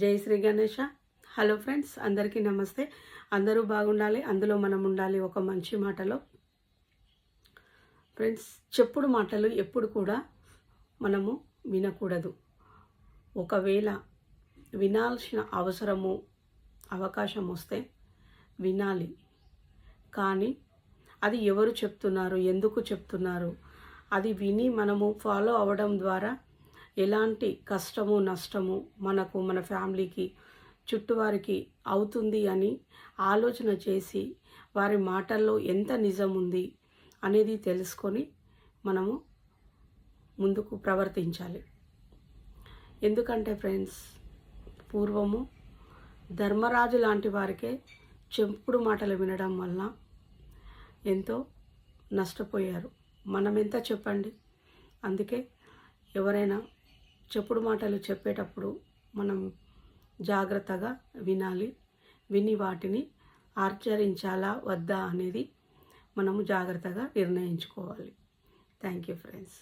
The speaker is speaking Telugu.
జై శ్రీ గణేష. హలో ఫ్రెండ్స్, అందరికీ నమస్తే. అందరూ బాగుండాలి, అందులో మనం ఉండాలి ఒక మంచి మాటలో. ఫ్రెండ్స్, చెప్పుడు మాటలు ఎప్పుడు కూడా మనము వినకూడదు. ఒకవేళ వినాల్సిన అవకాశం వస్తే వినాలి. కానీ అది ఎవరు చెప్తున్నారు, ఎందుకు చెప్తున్నారు, అది విని మనము ఫాలో అవ్వడం ద్వారా ఎలాంటి కష్టము నష్టము మనకు, మన ఫ్యామిలీకి, చుట్టువారికి అవుతుంది అని ఆలోచన చేసి వారి మాటల్లో ఎంత నిజం ఉంది అనేది తెలుసుకొని మనము ముందుకు ప్రవర్తించాలి. ఎందుకంటే ఫ్రెండ్స్, పూర్వము ధర్మరాజు లాంటి వారికే చెప్పుడు మాటలు వినడం వల్ల ఎంతో నష్టపోయారు. మనం ఎంత చెప్పండి. అందుకే ఎవరైనా చెప్పుడు మాటలు చెప్పేటప్పుడు మనం జాగ్రత్తగా వినాలి. విని వాటిని ఆచరించాలా వద్దా అనేది మనము జాగ్రత్తగా నిర్ణయించుకోవాలి. Thank you friends.